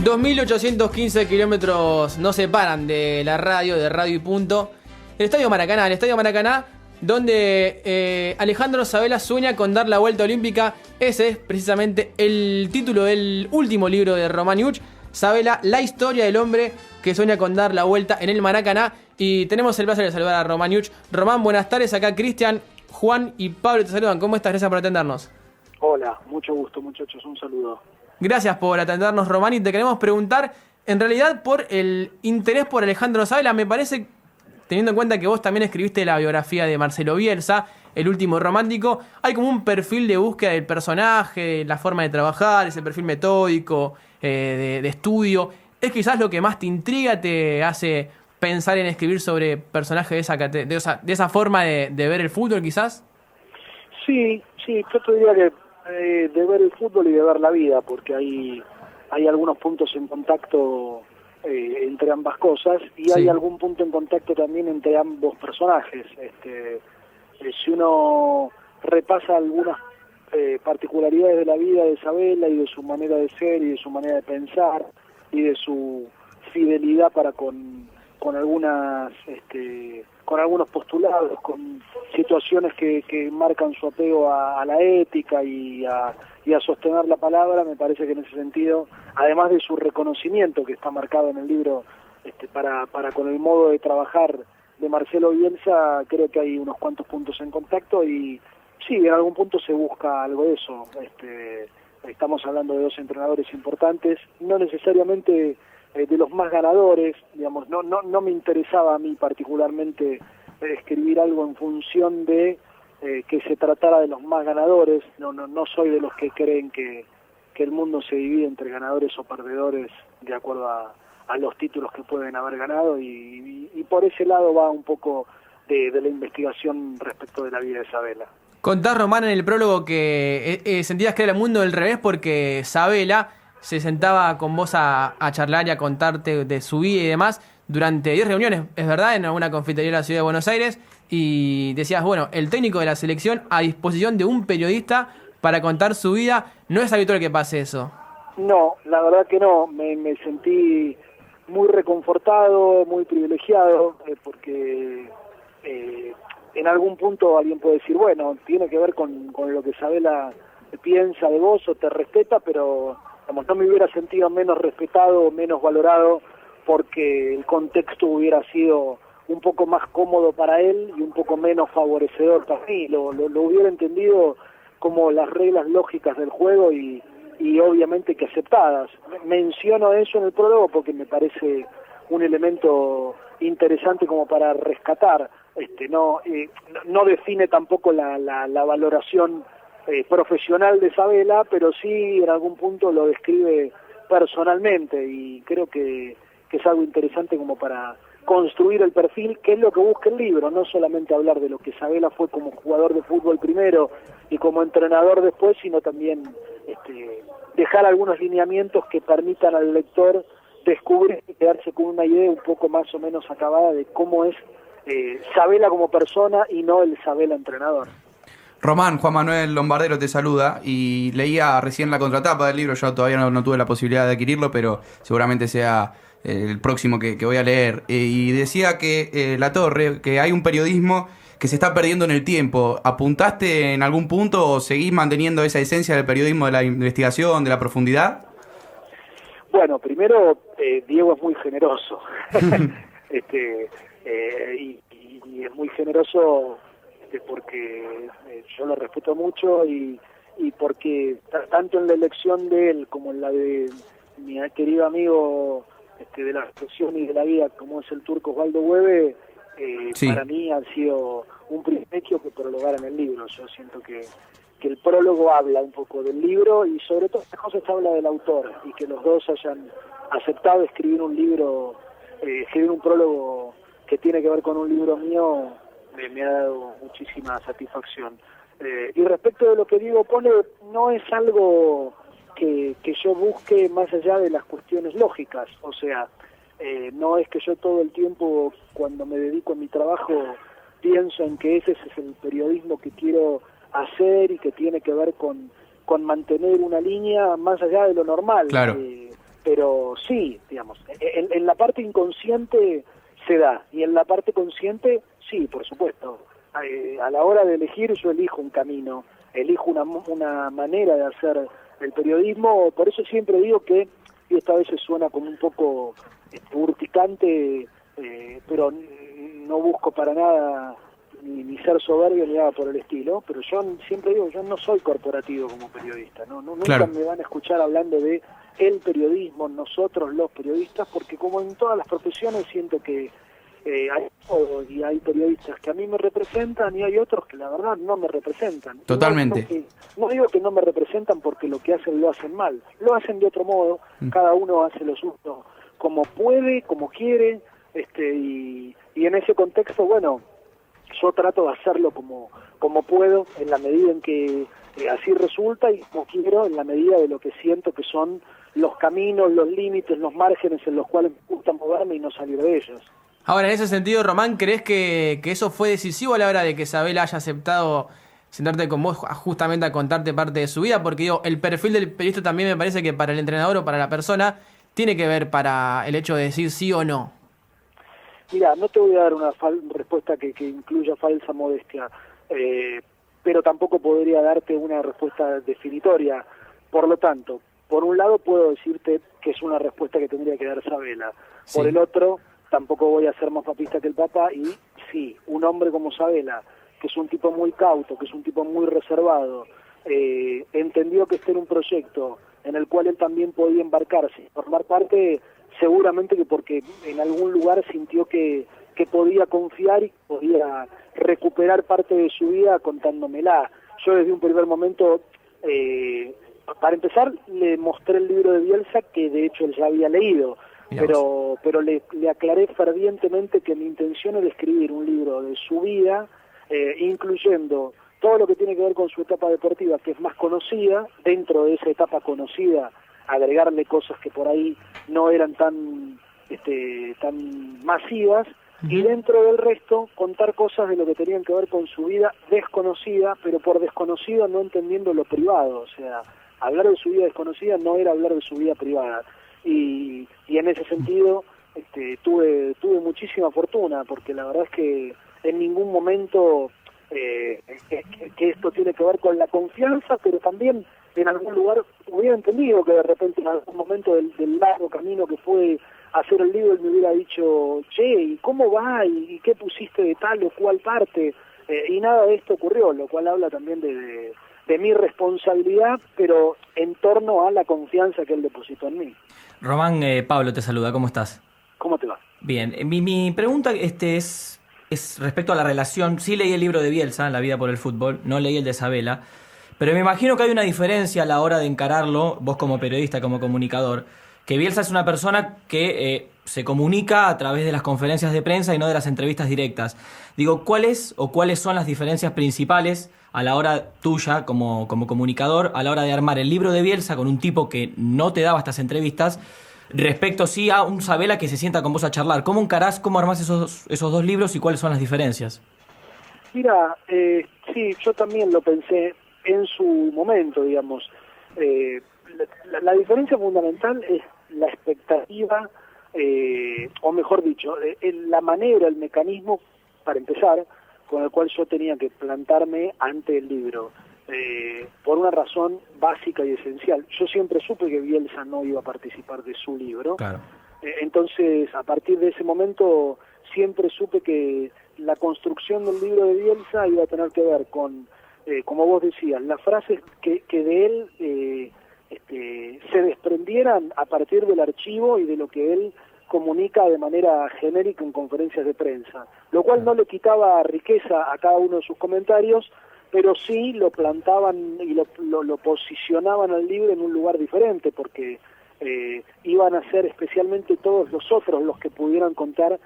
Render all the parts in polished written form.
2.815 kilómetros nos separan de la radio, de Radio y Punto. El Estadio Maracaná, donde Alejandro Sabela sueña con dar la vuelta olímpica. Ese es precisamente el título del último libro de Román Iuch, Sabela, la historia del hombre que sueña con dar la vuelta en el Maracaná. Y tenemos el placer de saludar a Román Iuch. Román, buenas tardes. Acá Cristian, Juan y Pablo te saludan. ¿Cómo estás? Gracias por atendernos. Hola, mucho gusto, muchachos. Un saludo. Gracias por atendernos, Román, y te queremos preguntar, en realidad, por el interés por Alejandro Sabela. Me parece, teniendo en cuenta que vos también escribiste la biografía de Marcelo Bielsa, El último romántico, hay como un perfil de búsqueda del personaje, la forma de trabajar, ese perfil metódico, de estudio. ¿Es quizás lo que más te intriga, te hace pensar en escribir sobre personajes de esa forma de ver el fútbol, quizás? Sí, yo te diría que de ver el fútbol y de ver la vida, porque hay algunos puntos en contacto entre ambas cosas, y Sí. hay algún punto en contacto también entre ambos personajes. Si uno repasa algunas particularidades de la vida de Sabela y de su manera de ser y de su manera de pensar y de su fidelidad para con algunas con algunos postulados, con situaciones que marcan su apego a la ética y a sostener la palabra. Me parece que en ese sentido, además de su reconocimiento que está marcado en el libro para con el modo de trabajar de Marcelo Bielsa, creo que hay unos cuantos puntos en contacto y sí, en algún punto se busca algo de eso. Estamos hablando de dos entrenadores importantes, no necesariamente de los más ganadores, digamos. No me interesaba a mí particularmente escribir algo en función de que se tratara de los más ganadores. No soy de los que creen que el mundo se divide entre ganadores o perdedores de acuerdo a los títulos que pueden haber ganado, y por ese lado va un poco de la investigación respecto de la vida de Sabela. Contás, Román, en el prólogo que sentías que era el mundo del revés porque Sabela se sentaba con vos a charlar y a contarte de su vida y demás durante 10 reuniones, es verdad, en alguna confitería de la ciudad de Buenos Aires, y decías, bueno, el técnico de la selección a disposición de un periodista para contar su vida. No es habitual que pase eso. No, la verdad que no, me sentí muy reconfortado, muy privilegiado, porque en algún punto alguien puede decir, bueno, tiene que ver con lo que Sabela piensa de vos o te respeta, pero digamos, no me hubiera sentido menos respetado o menos valorado porque el contexto hubiera sido un poco más cómodo para él y un poco menos favorecedor para mí. Lo hubiera entendido como las reglas lógicas del juego y obviamente que aceptadas. Menciono eso en el prólogo porque me parece un elemento interesante como para rescatar. No define tampoco la valoración profesional de Sabela, pero sí en algún punto lo describe personalmente, y creo que es algo interesante como para construir el perfil, que es lo que busca el libro, no solamente hablar de lo que Sabela fue como jugador de fútbol primero y como entrenador después, sino también dejar algunos lineamientos que permitan al lector descubrir y quedarse con una idea un poco más o menos acabada de cómo es Sabela como persona y no el Sabela entrenador. Román, Juan Manuel Lombardero te saluda, y leía recién la contratapa del libro. Yo todavía no tuve la posibilidad de adquirirlo, pero seguramente sea el próximo que voy a leer. Y decía que Latorre, que hay un periodismo que se está perdiendo en el tiempo. ¿Apuntaste en algún punto o seguís manteniendo esa esencia del periodismo, de la investigación, de la profundidad? Bueno, primero, Diego es muy generoso. Y es muy generoso porque yo lo respeto mucho y porque tanto en la elección de él como en la de mi querido amigo de la profesión y de la vida como es el turco Osvaldo Hueve, Sí. Para mí ha sido un privilegio que prologaran el libro. Yo siento que el prólogo habla un poco del libro y sobre todo estas cosas habla del autor, y que los dos hayan aceptado escribir un libro, escribir un prólogo que tiene que ver con un libro mío, me ha dado muchísima satisfacción. Y respecto de lo que Diego pone, no es algo que yo busque más allá de las cuestiones lógicas. O sea, no es que yo todo el tiempo, cuando me dedico a mi trabajo, pienso en que ese es el periodismo que quiero hacer y que tiene que ver con mantener una línea más allá de lo normal. Claro. pero sí, digamos, en la parte inconsciente se da, y en la parte consciente, sí, por supuesto. A la hora de elegir, yo elijo un camino, elijo una manera de hacer el periodismo, por eso siempre digo que, y esta vez suena como un poco urticante, pero no busco para nada ni ser soberbio ni nada por el estilo, pero yo siempre digo, yo no soy corporativo como periodista, Claro. nunca me van a escuchar hablando de el periodismo, nosotros los periodistas, porque como en todas las profesiones siento que hay todo, y hay periodistas que a mí me representan y hay otros que la verdad no me representan. Totalmente. No digo que no me representan porque lo que hacen lo hacen mal, lo hacen de otro modo, cada uno hace lo suyo como puede, como quiere, y en ese contexto, bueno, yo trato de hacerlo como puedo, en la medida en que así resulta, y como quiero, en la medida de lo que siento que son los caminos, los límites, los márgenes en los cuales me gusta moverme y no salir de ellos. Ahora, en ese sentido, Román, ¿crees que eso fue decisivo a la hora de que Sabela haya aceptado sentarte con vos justamente a contarte parte de su vida? Porque digo, el perfil del periodista también me parece que para el entrenador o para la persona tiene que ver para el hecho de decir sí o no. Mira, no te voy a dar una respuesta que incluya falsa modestia, pero tampoco podría darte una respuesta definitoria. Por lo tanto, por un lado puedo decirte que es una respuesta que tendría que dar Sabela. Sí. Por el otro, tampoco voy a ser más papista que el Papa, y sí, un hombre como Sabela, que es un tipo muy cauto, que es un tipo muy reservado, entendió que este era un proyecto en el cual él también podía embarcarse, formar parte, seguramente que porque en algún lugar sintió que podía confiar y podía recuperar parte de su vida contándomela. Yo desde un primer momento, para empezar, le mostré el libro de Bielsa, que de hecho él ya había leído, pero le aclaré fervientemente que mi intención era escribir un libro de su vida, incluyendo todo lo que tiene que ver con su etapa deportiva, que es más conocida, dentro de esa etapa conocida, agregarle cosas que por ahí no eran tan masivas, y dentro del resto contar cosas de lo que tenían que ver con su vida desconocida, pero por desconocida no entendiendo lo privado, o sea, hablar de su vida desconocida no era hablar de su vida privada, y en ese sentido tuve muchísima fortuna, porque la verdad es que en ningún momento que esto tiene que ver con la confianza, pero también en algún lugar hubiera entendido que de repente en algún momento del largo camino que fue hacer el libro él me hubiera dicho, che, ¿y cómo va? ¿Y qué pusiste de tal o cual parte? Y nada de esto ocurrió, lo cual habla también de mi responsabilidad, pero en torno a la confianza que él depositó en mí. Román, Pablo te saluda, ¿cómo estás? ¿Cómo te va? Bien, mi pregunta es respecto a la relación. Sí leí el libro de Bielsa, La vida por el fútbol, no leí el de Sabela, pero me imagino que hay una diferencia a la hora de encararlo, vos como periodista, como comunicador, que Bielsa es una persona que se comunica a través de las conferencias de prensa y no de las entrevistas directas. Digo, ¿cuáles son las diferencias principales a la hora tuya como comunicador, a la hora de armar el libro de Bielsa con un tipo que no te daba estas entrevistas, respecto sí a un Sabela que se sienta con vos a charlar? ¿Cómo encarás, cómo armás esos dos libros y cuáles son las diferencias? Mira, sí, yo también lo pensé en su momento, digamos. La diferencia fundamental es la expectativa, o mejor dicho, la manera, el mecanismo, para empezar, con el cual yo tenía que plantarme ante el libro. Por una razón básica y esencial. Yo siempre supe que Bielsa no iba a participar de su libro. Claro. Entonces, a partir de ese momento, siempre supe que la construcción del libro de Bielsa iba a tener que ver con, como vos decías, las frases que de él se desprendieran a partir del archivo y de lo que él comunica de manera genérica en conferencias de prensa, lo cual no le quitaba riqueza a cada uno de sus comentarios, pero sí lo plantaban y lo posicionaban al libro en un lugar diferente, porque iban a ser especialmente todos los otros los que pudieran contar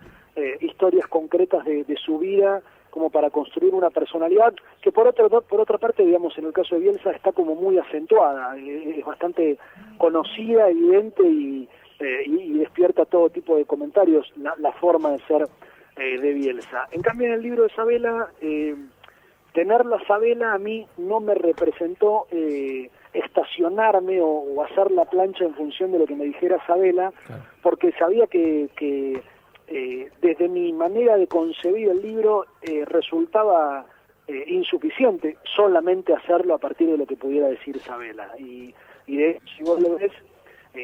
historias concretas de su vida, como para construir una personalidad que por otra parte, digamos, en el caso de Bielsa está como muy acentuada, es bastante conocida, evidente y despierta todo tipo de comentarios la forma de ser de Bielsa. En cambio, en el libro de Sabela, tener la Sabela a mí no me representó estacionarme o hacer la plancha en función de lo que me dijera Sabela, Claro. porque sabía que desde mi manera de concebir el libro resultaba insuficiente solamente hacerlo a partir de lo que pudiera decir Sabela. Y de hecho, si vos lo ves,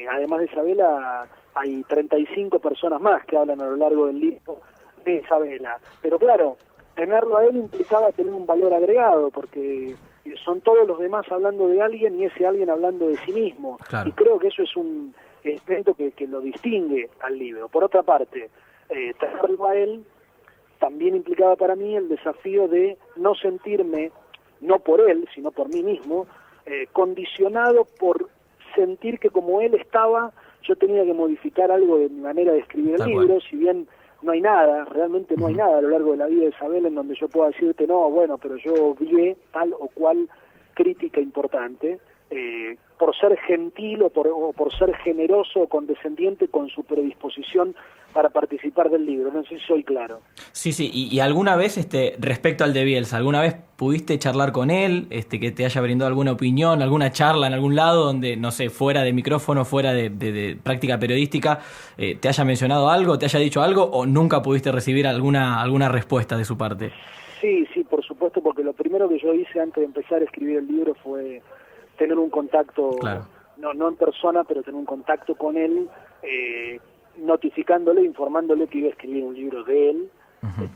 además de Sabela, hay 35 personas más que hablan a lo largo del libro de Sabela. Pero claro, tenerlo a él implicaba tener un valor agregado, porque son todos los demás hablando de alguien y ese alguien hablando de sí mismo. Claro. Y creo que eso es un elemento que lo distingue al libro. Por otra parte, tenerlo a él también implicaba para mí el desafío de no sentirme, no por él, sino por mí mismo, condicionado por sentir que como él estaba, yo tenía que modificar algo de mi manera de escribir el Tal libro, cual. si bien no hay nada, realmente no hay nada a lo largo de la vida de Isabel en donde yo pueda decirte, no, bueno, pero yo vi tal o cual crítica importante, por ser gentil o por ser generoso o condescendiente con su predisposición para participar del libro. No sé si soy claro. Sí, sí, y alguna vez, respecto al de Bielsa, ¿alguna vez pudiste charlar con él, que te haya brindado alguna opinión, alguna charla en algún lado donde, no sé, fuera de micrófono, fuera de práctica periodística, te haya mencionado algo, te haya dicho algo, o nunca pudiste recibir alguna respuesta de su parte? Sí, por supuesto, porque lo primero que yo hice antes de empezar a escribir el libro fue tener un contacto, Claro. no en persona, pero tener un contacto con él, notificándole, informándole que iba a escribir un libro de él. Uh-huh.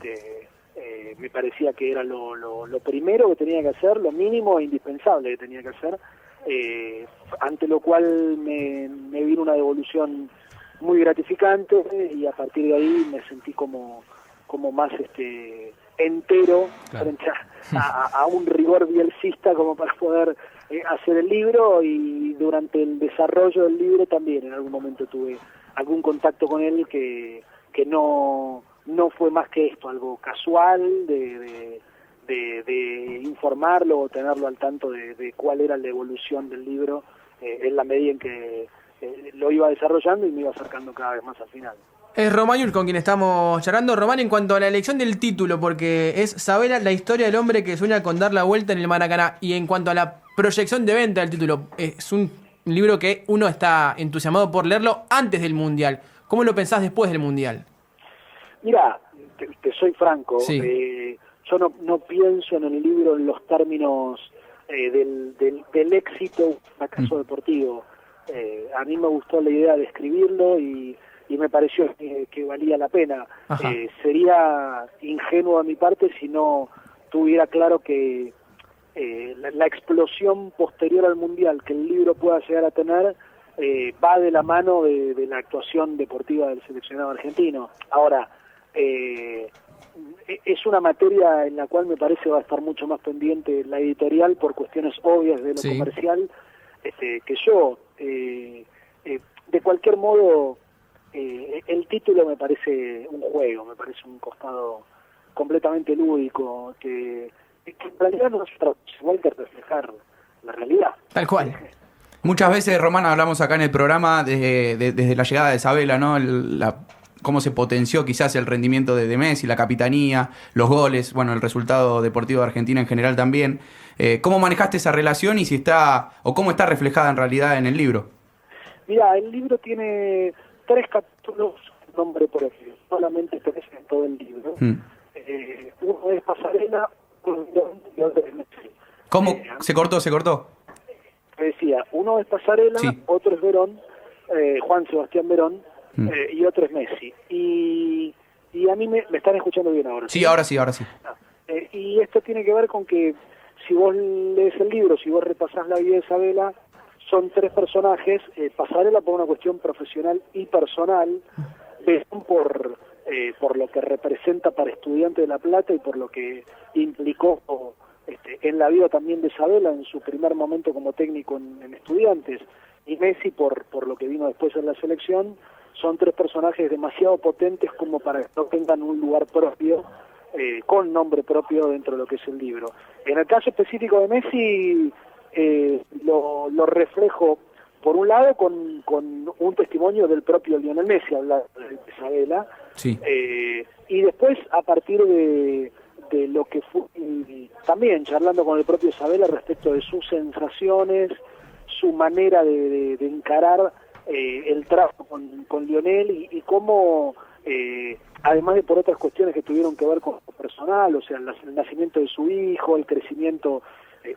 Me parecía que era lo primero que tenía que hacer, lo mínimo e indispensable que tenía que hacer, ante lo cual me vino una devolución muy gratificante y a partir de ahí me sentí como más entero, Claro. frente a un rigor bielcista como para poder hacer el libro, y durante el desarrollo del libro también en algún momento tuve algún contacto con él que no fue más que esto, algo casual de informarlo o tenerlo al tanto de cuál era la evolución del libro en la medida en que lo iba desarrollando y me iba acercando cada vez más al final. Es Román Yul con quien estamos charlando. Román, en cuanto a la elección del título, porque es Sabela, la historia del hombre que sueña con dar la vuelta en el Maracaná, y en cuanto a la proyección de venta del título, es un libro que uno está entusiasmado por leerlo antes del Mundial. ¿Cómo lo pensás después del Mundial? Mira, te soy franco, Sí. yo no pienso en el libro en los términos del éxito fracaso deportivo. A mí me gustó la idea de escribirlo y me pareció que valía la pena. Ajá. Sería ingenuo a mi parte si no tuviera claro que la explosión posterior al Mundial que el libro pueda llegar a tener va de la mano de la actuación deportiva del seleccionado argentino. Ahora, es una materia en la cual me parece va a estar mucho más pendiente la editorial por cuestiones obvias de lo Sí. comercial que yo. De cualquier modo, el título me parece un juego, me parece un costado completamente lúdico, que en realidad no es otra cosa, igual que reflejar la realidad. Tal cual. Muchas veces, Román, hablamos acá en el programa desde la llegada de Sabela, ¿no? Cómo se potenció quizás el rendimiento de Messi, la capitanía, los goles, bueno, el resultado deportivo de Argentina en general también. ¿Cómo manejaste esa relación y si está, o cómo está reflejada en realidad en el libro? Mira, el libro tiene 3 capítulos, nombre propio, solamente 3 en todo el libro. Uno es Pasarela, otro es Verón y otro es Messi. ¿Cómo? ¿Se cortó? Te decía, uno es Pasarela, Sí. otro es Verón, Juan Sebastián Verón, y otro es Messi. Y a mí me están escuchando bien ahora. Sí, ahora sí. Y esto tiene que ver con que si vos lees el libro, si vos repasás la vida de Isabela, son 3 personajes, Pasarela por una cuestión profesional y personal, Verón por lo que representa para Estudiantes de La Plata y por lo que implicó en la vida también de Isabela en su primer momento como técnico en Estudiantes, y Messi por lo que vino después en la selección. Son 3 personajes demasiado potentes como para que no tengan un lugar propio, con nombre propio dentro de lo que es el libro. En el caso específico de Messi, lo reflejo por un lado con un testimonio del propio Lionel Messi, hablando de Isabela, Sí. y después a partir de lo que fue, y también charlando con el propio Isabela respecto de sus sensaciones su manera de encarar el trato con Lionel y cómo, además de por otras cuestiones que tuvieron que ver con lo personal, o sea, el nacimiento de su hijo, el crecimiento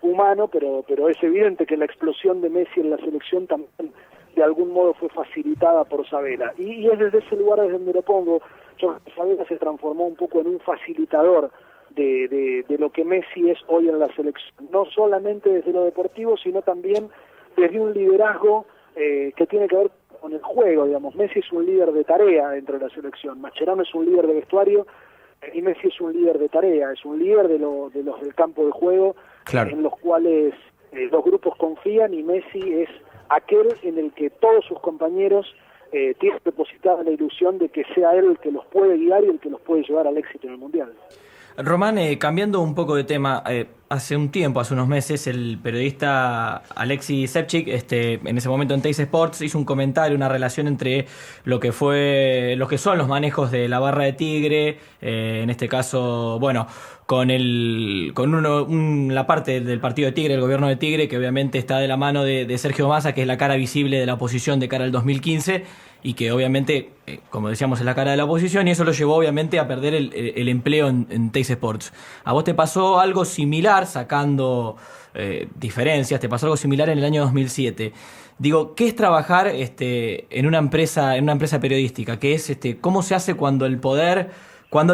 humano, pero es evidente que la explosión de Messi en la selección también de algún modo fue facilitada por Sabela. Y es desde ese lugar desde donde lo pongo. Yo creo que Sabela se transformó un poco en un facilitador de lo que Messi es hoy en la selección, no solamente desde lo deportivo, sino también desde un liderazgo que tiene que ver con el juego, digamos. Messi es un líder de tarea dentro de la selección, Mascherano es un líder de vestuario y Messi es un líder de tarea, es un líder de los del campo de juego, claro, en los cuales los grupos confían, y Messi es aquel en el que todos sus compañeros tienen depositada la ilusión de que sea él el que los puede guiar y el que los puede llevar al éxito en el Mundial. Román, cambiando un poco de tema, hace unos meses, el periodista Alexis Sevcik, en ese momento en Teis Sports, hizo un comentario, una relación entre lo que son los manejos de la barra de Tigre, en este caso, bueno, con la parte del partido de Tigre, el gobierno de Tigre, que obviamente está de la mano de Sergio Massa, que es la cara visible de la oposición de cara al 2015, y que obviamente, como decíamos, es la cara de la oposición, y eso lo llevó obviamente a perder el empleo en Teis Sports. ¿A vos te pasó algo similar, sacando diferencias, te pasó algo similar en el año 2007? Digo, ¿qué es trabajar en una empresa periodística? ¿Qué es cómo se hace cuando el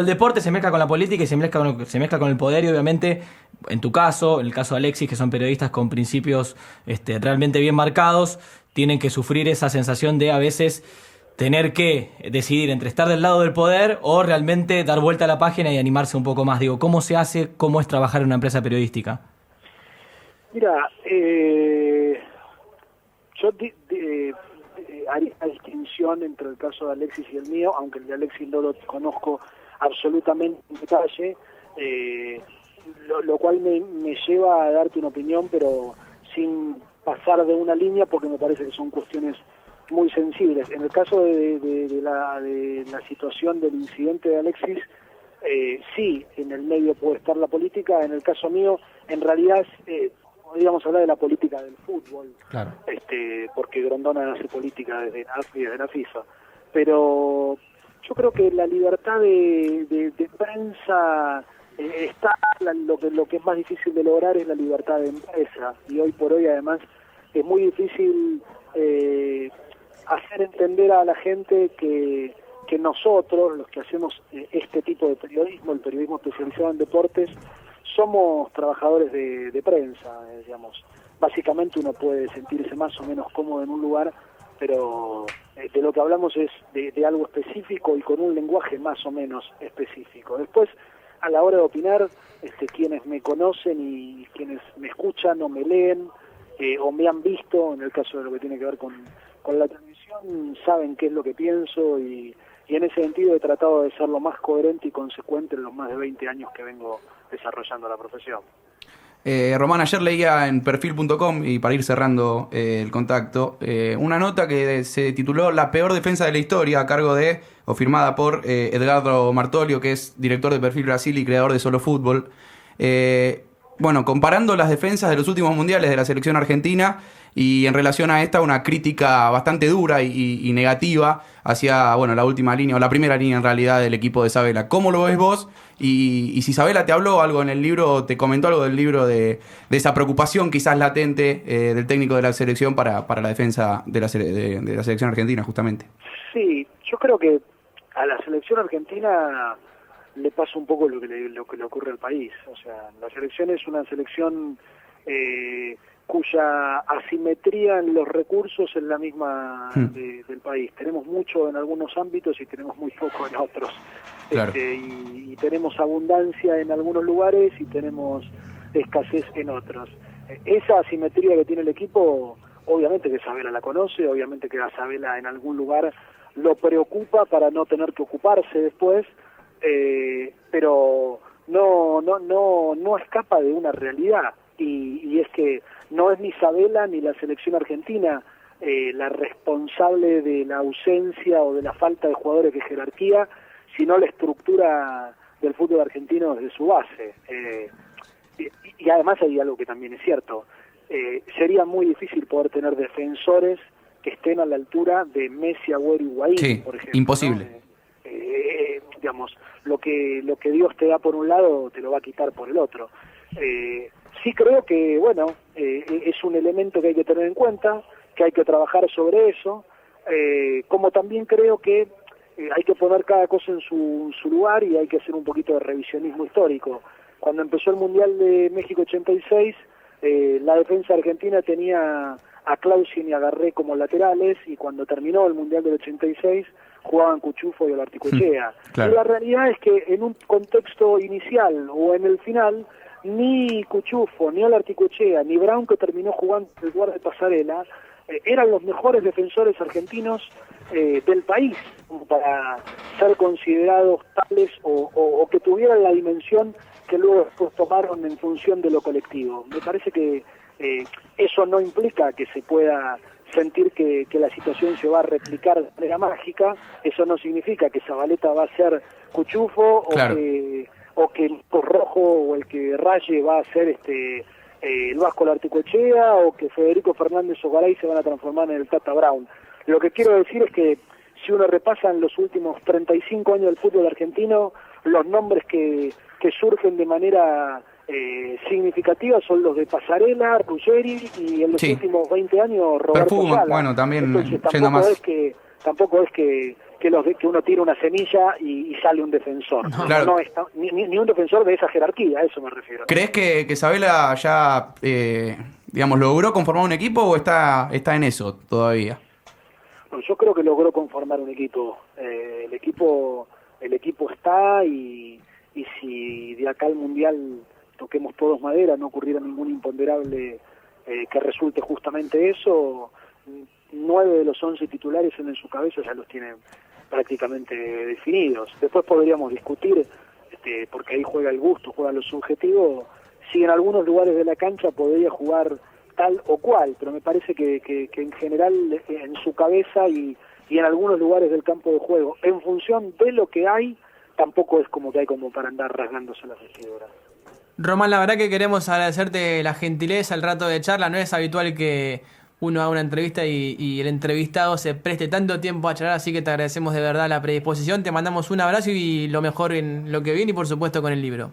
deporte se mezcla con la política y se mezcla con el poder? Y obviamente, en tu caso, en el caso de Alexis, que son periodistas con principios realmente bien marcados, tienen que sufrir esa sensación de a veces tener que decidir entre estar del lado del poder o realmente dar vuelta a la página y animarse un poco más. Digo, ¿cómo se hace? ¿Cómo es trabajar en una empresa periodística? Mira, yo haría una distinción entre el caso de Alexis y el mío, aunque el de Alexis no lo conozco absolutamente en detalle, lo cual me lleva a darte una opinión, pero sin pasar de una línea, porque me parece que son cuestiones muy sensibles. En el caso de la situación del incidente de Alexis, sí, en el medio puede estar la política. En el caso mío, en realidad podríamos hablar de la política del fútbol, claro, porque Grondona hace política desde la FIFA. Pero yo creo que la libertad de prensa está, lo que es más difícil de lograr es la libertad de empresa, y hoy por hoy además es muy difícil hacer entender a la gente que nosotros, los que hacemos este tipo de periodismo, el periodismo especializado en deportes, somos trabajadores de prensa, digamos. Básicamente uno puede sentirse más o menos cómodo en un lugar, pero de lo que hablamos es de algo específico y con un lenguaje más o menos específico. Después, a la hora de opinar, quienes me conocen y quienes me escuchan o me leen o me han visto, en el caso de lo que tiene que ver con la televisión, saben qué es lo que pienso, y en ese sentido he tratado de ser lo más coherente y consecuente en los más de 20 años que vengo desarrollando la profesión. Román, ayer leía en perfil.com, y para ir cerrando el contacto, una nota que se tituló La peor defensa de la historia, a cargo de, o firmada por Edgardo Martolio, que es director de Perfil Brasil y creador de Solo Fútbol. Bueno, comparando las defensas de los últimos mundiales de la selección argentina, y en relación a esta una crítica bastante dura y negativa hacia, bueno, la última línea, o la primera línea en realidad, del equipo de Sabela. ¿Cómo lo ves vos? Y si Sabela te habló algo en el libro, te comentó algo del libro de esa preocupación quizás latente del técnico de la selección para la defensa de la selección argentina, justamente. Sí, yo creo que a la selección argentina le pasa un poco lo que le ocurre al país. O sea, la selección es una selección cuya asimetría en los recursos es la misma del país. Tenemos mucho en algunos ámbitos y tenemos muy poco en otros. Claro. Y tenemos abundancia en algunos lugares y tenemos escasez en otros. Esa asimetría que tiene el equipo, obviamente que Sabela la conoce, obviamente que a Sabela en algún lugar lo preocupa para no tener que ocuparse después, pero no escapa de una realidad, y es que no es ni Sabela ni la selección argentina la responsable de la ausencia o de la falta de jugadores de jerarquía, sino la estructura del fútbol argentino desde su base. Y además hay algo que también es cierto: sería muy difícil poder tener defensores que estén a la altura de Messi, Agüero y Higuaín, Sí, por ejemplo. imposible. ¿No? Digamos, lo que Dios te da por un lado te lo va a quitar por el otro. Sí creo que, bueno, es un elemento que hay que tener en cuenta, que hay que trabajar sobre eso, como también creo que hay que poner cada cosa en su lugar y hay que hacer un poquito de revisionismo histórico. Cuando empezó el Mundial de México 86, la defensa argentina tenía a Clausen y a Garré como laterales, y cuando terminó el Mundial del 86 jugaban Cuchufo y Olarticoechea. Claro. Y la realidad es que en un contexto inicial o en el final, ni Cuchufo, ni Olarticoechea, ni Brown, que terminó jugando en el lugar de Pasarela, eran los mejores defensores argentinos del país, como para ser considerados tales o que tuvieran la dimensión que luego después tomaron en función de lo colectivo. Me parece que eso no implica que se pueda sentir que la situación se va a replicar de manera mágica. Eso no significa que Zabaleta va a ser Cuchufo, Claro. o que el rojo o el que raye va a ser el Vasco Olarticoechea, o que Federico Fernández o Garay se van a transformar en el Tata Brown. Lo que quiero decir es que si uno repasa en los últimos 35 años del fútbol argentino, los nombres que surgen de manera significativa son los de Pasarela, Ruggeri, y en los Sí. últimos 20 años Roberto Perfumo, Ayala. bueno, también Entonces, yendo más. tampoco es que uno tira una semilla y sale un defensor. No. Claro. No es ni un defensor de esa jerarquía, a eso me refiero. ¿Crees que Sabela ya, digamos, logró conformar un equipo o está en eso todavía? Bueno, yo creo que logró conformar un equipo. El equipo está, y si de acá al Mundial, toquemos todos madera, no ocurriera ningún imponderable que resulte justamente eso, 9 de los 11 titulares en su cabeza ya los tienen prácticamente definidos. Después podríamos discutir, porque ahí juega el gusto, juega lo subjetivo, si en algunos lugares de la cancha podría jugar tal o cual, pero me parece que en general en su cabeza y en algunos lugares del campo de juego, en función de lo que hay, tampoco es como que hay como para andar rasgándose las vestiduras. Román, la verdad que queremos agradecerte la gentileza, el rato de charla. No es habitual que uno haga una entrevista y el entrevistado se preste tanto tiempo a charlar, así que te agradecemos de verdad la predisposición. Te mandamos un abrazo y lo mejor en lo que viene y por supuesto con el libro.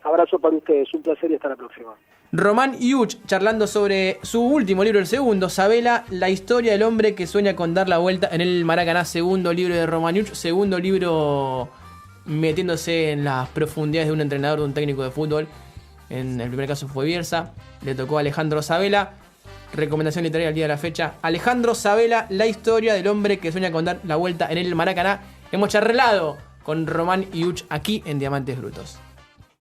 Abrazo para ustedes, un placer y hasta la próxima. Román Iuch charlando sobre su último libro, el segundo, Sabela, la historia del hombre que sueña con dar la vuelta en el Maracaná. Segundo libro de Román Iuch, segundo libro metiéndose en las profundidades de un entrenador, de un técnico de fútbol. En el primer caso fue Bielsa, le tocó a Alejandro Sabela. Recomendación literaria al día de la fecha: Alejandro Sabela, la historia del hombre que sueña con dar la vuelta en el Maracaná. Hemos charlado con Román Iuch aquí en Diamantes Brutos.